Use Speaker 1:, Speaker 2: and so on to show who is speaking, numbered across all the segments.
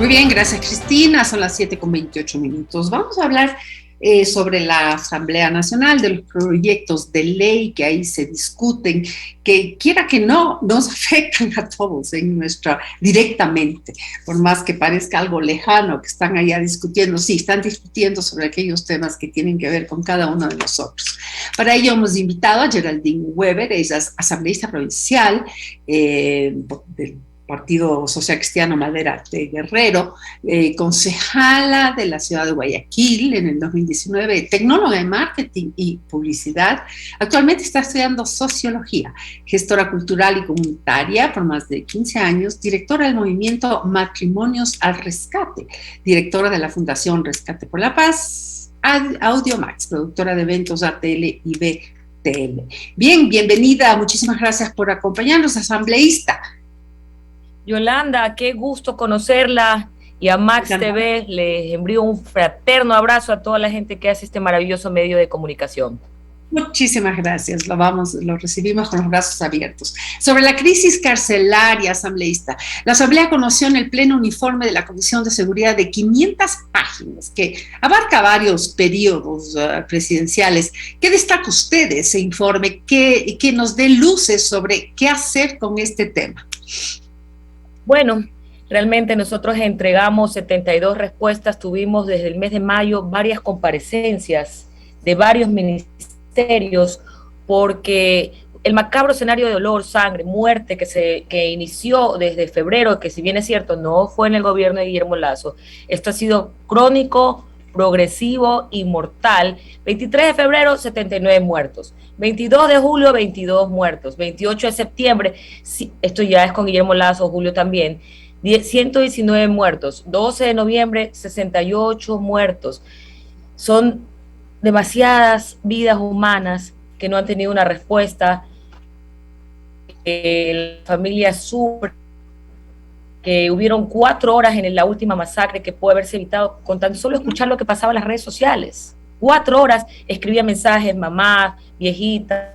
Speaker 1: Muy bien, gracias Cristina. Son las 7:28. Vamos a hablar sobre la Asamblea Nacional, de los proyectos de ley que ahí se discuten, que quiera que no, nos afectan a todos directamente, por más que parezca algo lejano que están allá discutiendo. Sí, están discutiendo sobre aquellos temas que tienen que ver con cada uno de nosotros. Para ello hemos invitado a Geraldine Weber, ella es asambleísta provincial del Partido Social Cristiano Madera de Guerrero, concejala de la ciudad de Guayaquil en el 2019, tecnóloga en marketing y publicidad. Actualmente está estudiando sociología, gestora cultural y comunitaria por más de 15 años, directora del movimiento Matrimonios al Rescate, directora de la Fundación Rescate por la Paz, Audiomax, productora de eventos ATL y BTL. Bien, bienvenida, muchísimas gracias por acompañarnos, asambleísta.
Speaker 2: Yolanda, qué gusto conocerla, y a Max TV les envío un fraterno abrazo a toda la gente que hace este maravilloso medio de comunicación.
Speaker 1: Muchísimas gracias, lo recibimos con los brazos abiertos. Sobre la crisis carcelaria, asambleísta, la Asamblea conoció en el pleno un informe de la Comisión de Seguridad de 500 páginas que abarca varios periodos presidenciales. ¿Qué destaca usted de ese informe que nos dé luces sobre qué hacer con este tema?
Speaker 2: Bueno, realmente nosotros entregamos 72 respuestas, tuvimos desde el mes de mayo varias comparecencias de varios ministerios, porque el macabro escenario de dolor, sangre, muerte que inició desde febrero, que si bien es cierto no fue en el gobierno de Guillermo Lasso, esto ha sido crónico, progresivo y mortal. 23 de febrero, 79 muertos. 22 de julio, 22 muertos. 28 de septiembre, esto ya es con Guillermo Lasso, julio también, 119 muertos. 12 de noviembre, 68 muertos. Son demasiadas vidas humanas que no han tenido una respuesta. La familia sufre, que hubieron 4 horas en la última masacre que puede haberse evitado con tan solo escuchar lo que pasaba en las redes sociales. 4 horas escribía mensajes: mamá, viejita,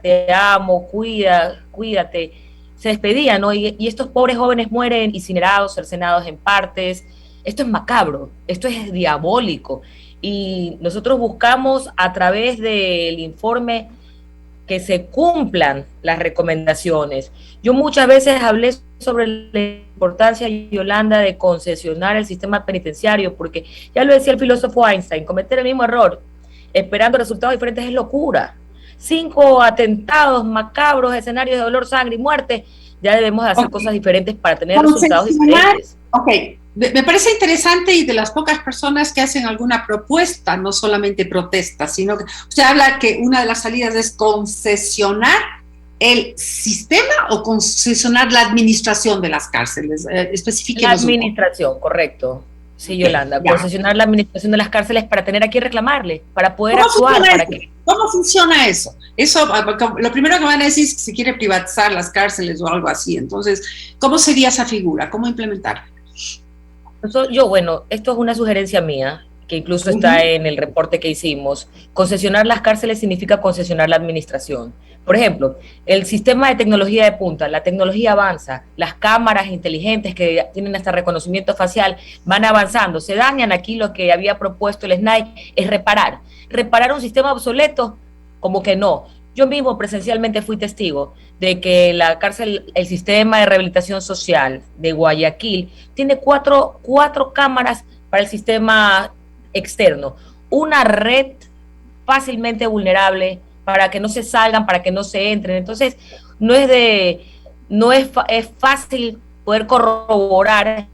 Speaker 2: te amo, cuídate. Se despedían, ¿no? Y estos pobres jóvenes mueren incinerados, cercenados en partes. Esto es macabro, esto es diabólico. Y nosotros buscamos a través del informe que se cumplan las recomendaciones. Yo muchas veces hablé sobre la importancia, Yolanda, de concesionar el sistema penitenciario, porque ya lo decía el filósofo Einstein, cometer el mismo error esperando resultados diferentes es locura. 5 atentados macabros, escenarios de dolor, sangre y muerte, ya debemos hacer cosas diferentes para tener resultados diferentes.
Speaker 1: Ok, me parece interesante, y de las pocas personas que hacen alguna propuesta, no solamente protesta, sino que usted habla que una de las salidas es concesionar el sistema o concesionar la administración de las cárceles. Especifíquenos.
Speaker 2: La administración, correcto. Sí, Yolanda, concesionar la administración de las cárceles para tener a quién reclamarle, para poder actuar.
Speaker 1: ¿Cómo funciona eso? Eso, lo primero que van a decir es que se quiere privatizar las cárceles o algo así. Entonces, ¿cómo sería esa figura? ¿Cómo implementarla?
Speaker 2: Bueno, esto es una sugerencia mía, que incluso está en el reporte que hicimos. Concesionar las cárceles significa concesionar la administración. Por ejemplo, el sistema de tecnología de punta, la tecnología avanza, las cámaras inteligentes que tienen hasta reconocimiento facial van avanzando, se dañan. Aquí lo que había propuesto el SNAI es reparar un sistema obsoleto, como que no. Yo mismo presencialmente fui testigo de que la cárcel, el sistema de rehabilitación social de Guayaquil, tiene cuatro cámaras para el sistema externo, una red fácilmente vulnerable para que no se salgan, para que no se entren. Entonces, es fácil poder corroborar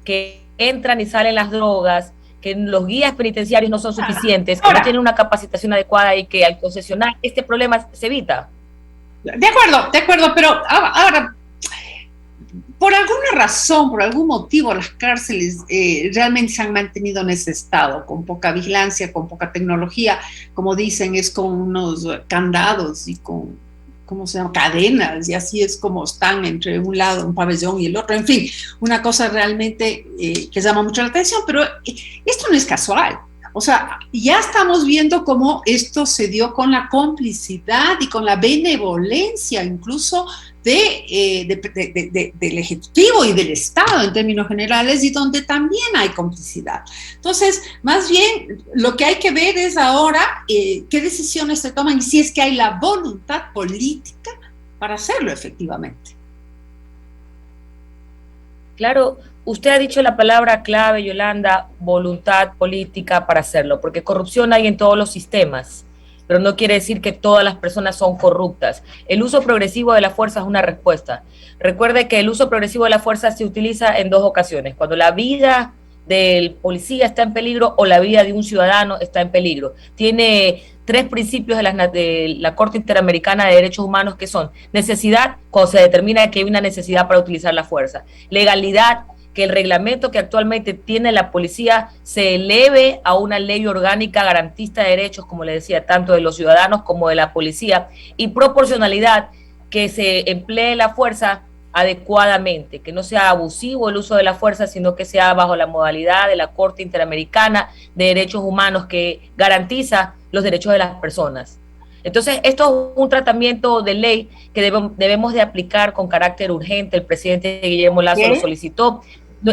Speaker 2: que entran y salen las drogas, que los guías penitenciarios no son suficientes, que no tienen una capacitación adecuada, y que al concesionar este problema se evita.
Speaker 1: De acuerdo, pero ahora, por alguna razón, por algún motivo, las cárceles realmente se han mantenido en ese estado, con poca vigilancia, con poca tecnología, como dicen, es con unos candados y con, ¿cómo se llama?, cadenas, y así es como están entre un lado, un pabellón y el otro. En fin, una cosa realmente que llama mucho la atención, pero esto no es casual. O sea, ya estamos viendo cómo esto se dio con la complicidad y con la benevolencia incluso del Ejecutivo y del Estado en términos generales, y donde también hay complicidad. Entonces, más bien, lo que hay que ver es ahora qué decisiones se toman y si es que hay la voluntad política para hacerlo efectivamente.
Speaker 2: Claro, usted ha dicho la palabra clave, Yolanda, voluntad política para hacerlo, porque corrupción hay en todos los sistemas, pero no quiere decir que todas las personas son corruptas. El uso progresivo de la fuerza es una respuesta. Recuerde que el uso progresivo de la fuerza se utiliza en dos ocasiones, cuando la vida del policía está en peligro o la vida de un ciudadano está en peligro. Tiene tres principios de la Corte Interamericana de Derechos Humanos, que son necesidad, cuando se determina que hay una necesidad para utilizar la fuerza; legalidad, que el reglamento que actualmente tiene la policía se eleve a una ley orgánica garantista de derechos, como le decía, tanto de los ciudadanos como de la policía; y proporcionalidad, que se emplee la fuerza adecuadamente, que no sea abusivo el uso de la fuerza, sino que sea bajo la modalidad de la Corte Interamericana de Derechos Humanos, que garantiza los derechos de las personas. Entonces, esto es un tratamiento de ley que debemos de aplicar con carácter urgente. El presidente Guillermo Lazo lo solicitó.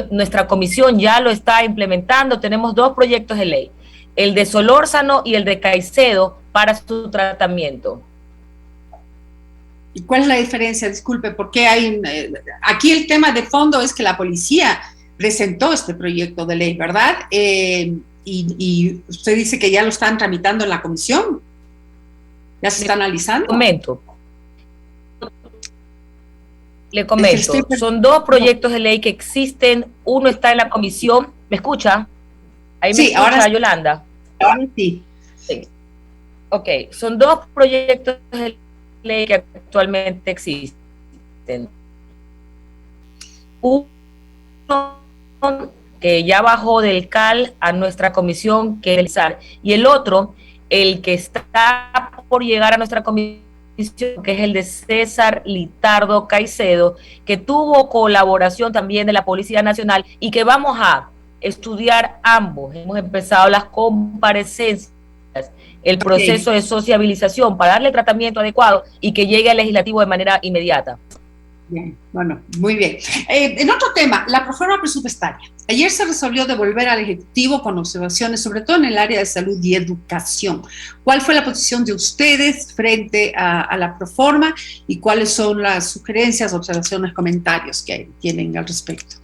Speaker 2: Nuestra comisión ya lo está implementando. Tenemos dos proyectos de ley, el de Solórzano y el de Caicedo, para su tratamiento.
Speaker 1: ¿Y cuál es la diferencia? Disculpe, porque hay aquí el tema de fondo es que la policía presentó este proyecto de ley, ¿verdad? Y usted dice que ya lo están tramitando en la comisión. ¿Ya se está analizando?
Speaker 2: Le comento. Son dos proyectos de ley que existen. Uno está en la comisión. ¿Me escucha? Ahí me escucha, ahora, Yolanda.
Speaker 1: Ahora sí.
Speaker 2: Sí. Ok, son dos proyectos de ley que actualmente existen. Uno que ya bajó del CAL a nuestra comisión, que es el SAR, y el otro, el que está por llegar a nuestra comisión, que es el de César Litardo Caicedo, que tuvo colaboración también de la Policía Nacional y que vamos a estudiar ambos. Hemos empezado las comparecencias, el proceso de sociabilización para darle tratamiento adecuado y que llegue al legislativo de manera inmediata.
Speaker 1: Bien, bueno, muy bien. En otro tema, la prórroga presupuestaria. Ayer se resolvió devolver al Ejecutivo con observaciones, sobre todo en el área de salud y educación. ¿Cuál fue la posición de ustedes frente a la proforma y cuáles son las sugerencias, observaciones, comentarios que tienen al respecto?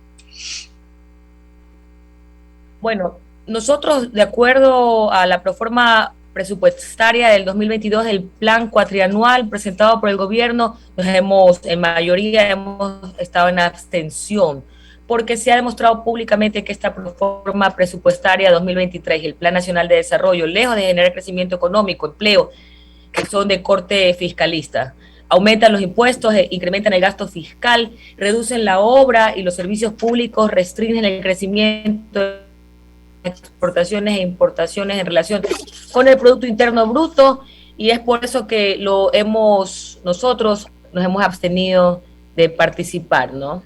Speaker 2: Bueno, nosotros, de acuerdo a la proforma presupuestaria del 2022, el plan cuatrianual presentado por el gobierno, en mayoría hemos estado en abstención, porque se ha demostrado públicamente que esta proforma presupuestaria 2023 y el Plan Nacional de Desarrollo, lejos de generar crecimiento económico, empleo, que son de corte fiscalista, aumentan los impuestos, incrementan el gasto fiscal, reducen la obra y los servicios públicos, restringen el crecimiento de exportaciones e importaciones en relación con el Producto Interno Bruto, y es por eso que nosotros nos hemos abstenido de participar, ¿no?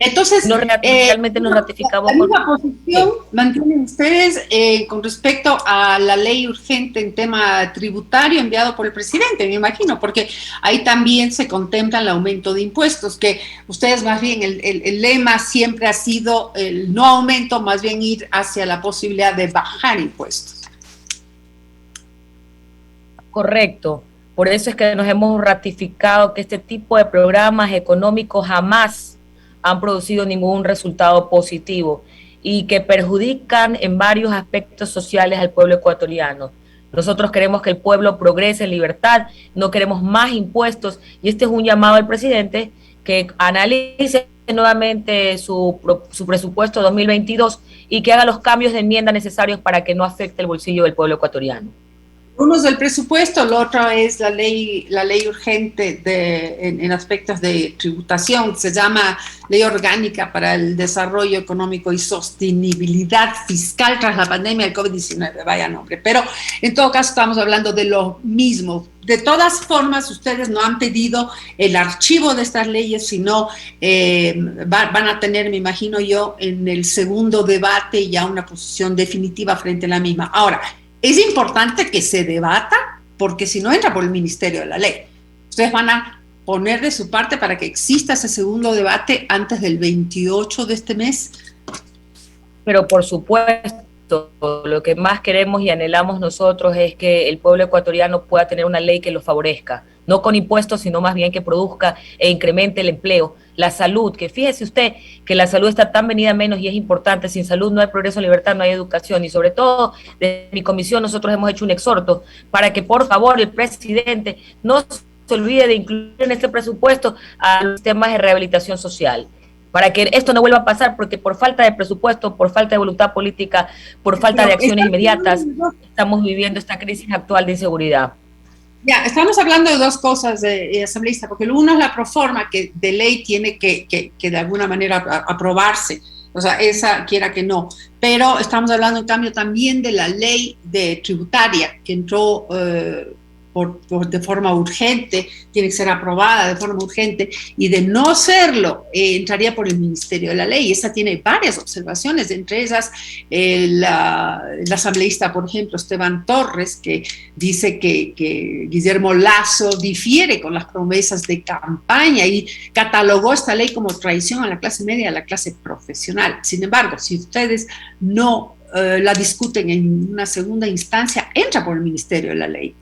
Speaker 1: Entonces,
Speaker 2: realmente nos ratificamos.
Speaker 1: ¿La misma posición mantienen ustedes con respecto a la ley urgente en tema tributario enviado por el presidente, me imagino? Porque ahí también se contempla el aumento de impuestos, que ustedes más bien, el lema siempre ha sido el no aumento, más bien ir hacia la posibilidad de bajar impuestos.
Speaker 2: Correcto. Por eso es que nos hemos ratificado que este tipo de programas económicos jamás han producido ningún resultado positivo y que perjudican en varios aspectos sociales al pueblo ecuatoriano. Nosotros queremos que el pueblo progrese en libertad, no queremos más impuestos, y este es un llamado al presidente que analice nuevamente su presupuesto 2022 y que haga los cambios de enmienda necesarios para que no afecte el bolsillo del pueblo ecuatoriano.
Speaker 1: Uno es el presupuesto, el otro es la ley urgente en aspectos de tributación, se llama Ley Orgánica para el Desarrollo Económico y Sostenibilidad Fiscal tras la pandemia del COVID-19, vaya nombre. Pero en todo caso estamos hablando de lo mismo. De todas formas, ustedes no han pedido el archivo de estas leyes, sino van a tener, me imagino yo, en el segundo debate ya una posición definitiva frente a la misma. Ahora, es importante que se debata, porque si no entra por el Ministerio de la Ley. Ustedes van a poner de su parte para que exista ese segundo debate antes del 28 de este mes?
Speaker 2: Pero por supuesto, lo que más queremos y anhelamos nosotros es que el pueblo ecuatoriano pueda tener una ley que lo favorezca, no con impuestos, sino más bien que produzca e incremente el empleo, la salud, que fíjese usted que la salud está tan venida menos y es importante. Sin salud no hay progreso, libertad, no hay educación. Y sobre todo, desde mi comisión nosotros hemos hecho un exhorto para que por favor el presidente no se olvide de incluir en este presupuesto a los temas de rehabilitación social, para que esto no vuelva a pasar, porque por falta de presupuesto, por falta de voluntad política, por falta de acciones inmediatas, estamos viviendo esta crisis actual de inseguridad.
Speaker 1: Ya, estamos hablando de dos cosas, asambleísta, porque uno es la proforma que de ley tiene que de alguna manera aprobarse, o sea, esa quiera que no, pero estamos hablando en cambio también de la ley tributaria que entró de forma urgente, tiene que ser aprobada de forma urgente, y de no serlo, entraría por el Ministerio de la Ley. Esa tiene varias observaciones, entre esas el asambleísta, por ejemplo, Esteban Torres, que dice que Guillermo Lasso difiere con las promesas de campaña y catalogó esta ley como traición a la clase media y a la clase profesional. Sin embargo, si ustedes no la discuten en una segunda instancia, entra por el Ministerio de la Ley.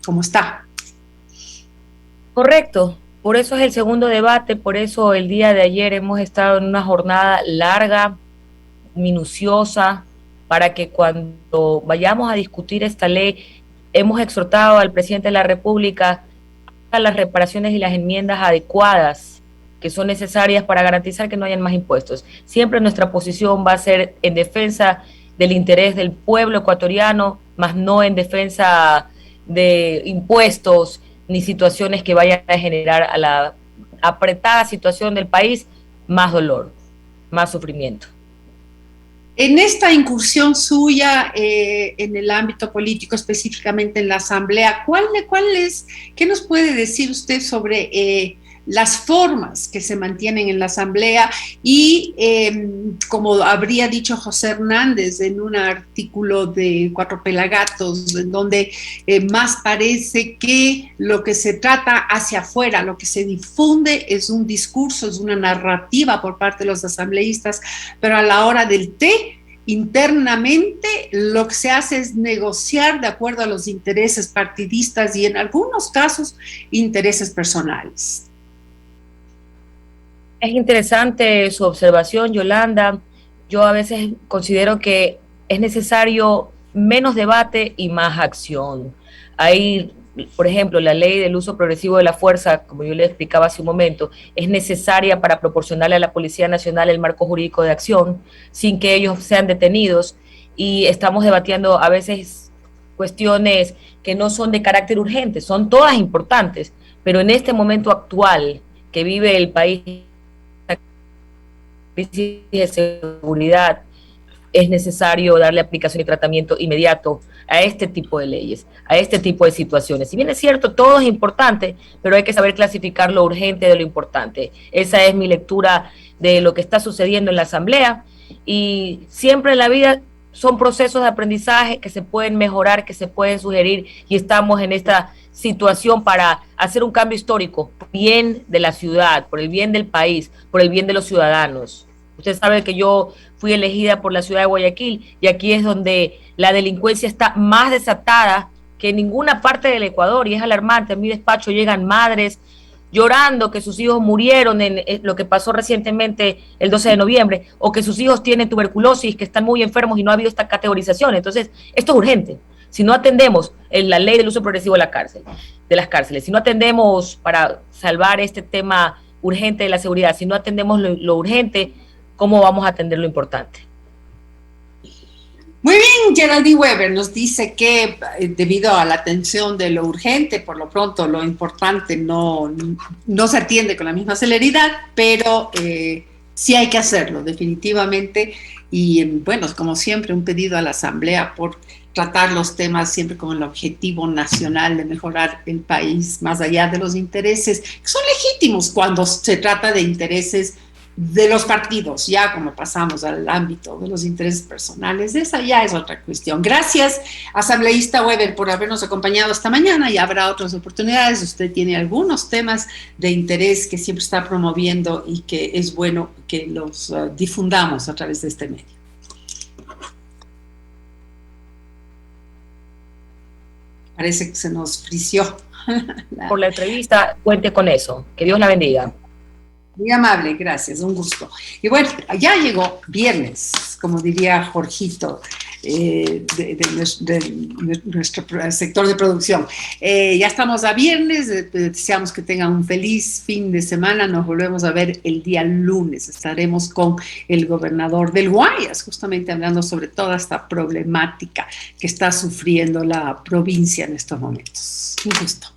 Speaker 1: ¿Cómo está?
Speaker 2: Correcto, por eso es el segundo debate, por eso el día de ayer hemos estado en una jornada larga, minuciosa, para que cuando vayamos a discutir esta ley, hemos exhortado al presidente de la República a las reparaciones y las enmiendas adecuadas que son necesarias para garantizar que no hayan más impuestos. Siempre nuestra posición va a ser en defensa del interés del pueblo ecuatoriano, más no en defensa de impuestos ni situaciones que vayan a generar a la apretada situación del país más dolor, más sufrimiento.
Speaker 1: En esta incursión suya en el ámbito político, específicamente en la Asamblea, ¿qué nos puede decir usted sobre las formas que se mantienen en la Asamblea? Y como habría dicho José Hernández en un artículo de Cuatro Pelagatos, en donde más parece que lo que se trata hacia afuera, lo que se difunde es un discurso, es una narrativa por parte de los asambleístas, pero a la hora del té, internamente lo que se hace es negociar de acuerdo a los intereses partidistas y en algunos casos intereses personales.
Speaker 2: Es interesante su observación, Yolanda. Yo a veces considero que es necesario menos debate y más acción. Hay, por ejemplo, la ley del uso progresivo de la fuerza, como yo le explicaba hace un momento, es necesaria para proporcionarle a la Policía Nacional el marco jurídico de acción sin que ellos sean detenidos, y estamos debatiendo a veces cuestiones que no son de carácter urgente, son todas importantes, pero en este momento actual que vive el país, crisis de seguridad, es necesario darle aplicación y tratamiento inmediato a este tipo de leyes, a este tipo de situaciones. Si bien es cierto, todo es importante, pero hay que saber clasificar lo urgente de lo importante. Esa es mi lectura de lo que está sucediendo en la Asamblea, y siempre en la vida son procesos de aprendizaje que se pueden mejorar, que se pueden sugerir, y estamos en esta situación para hacer un cambio histórico por el bien de la ciudad, por el bien del país, por el bien de los ciudadanos. Usted sabe que yo fui elegida por la ciudad de Guayaquil, y aquí es donde la delincuencia está más desatada que en ninguna parte del Ecuador, y es alarmante. En mi despacho llegan madres llorando que sus hijos murieron en lo que pasó recientemente el 12 de noviembre, o que sus hijos tienen tuberculosis, que están muy enfermos y no ha habido esta categorización. Entonces, esto es urgente. Si no atendemos la ley del uso progresivo de las cárceles, si no atendemos para salvar este tema urgente de la seguridad, si no atendemos lo urgente, ¿cómo vamos a atender lo importante?
Speaker 1: Muy bien, Geraldine Weber nos dice que debido a la atención de lo urgente, por lo pronto lo importante no se atiende con la misma celeridad, pero sí hay que hacerlo definitivamente. Y bueno, como siempre, un pedido a la Asamblea por tratar los temas siempre con el objetivo nacional de mejorar el país, más allá de los intereses, que son legítimos cuando se trata de intereses de los partidos, ya como pasamos al ámbito de los intereses personales, esa ya es otra cuestión. Gracias, asambleísta Weber, por habernos acompañado esta mañana, y habrá otras oportunidades. Usted tiene algunos temas de interés que siempre está promoviendo y que es bueno que los difundamos a través de este medio. Parece que se nos frició.
Speaker 2: Por la entrevista, cuente con eso. Que Dios la bendiga.
Speaker 1: Muy amable, gracias, un gusto. Y bueno, ya llegó viernes, como diría Jorgito, de nuestro sector de producción. Ya estamos a viernes, deseamos que tengan un feliz fin de semana. Nos volvemos a ver el día lunes. Estaremos con el gobernador del Guayas, justamente hablando sobre toda esta problemática que está sufriendo la provincia en estos momentos. Un gusto.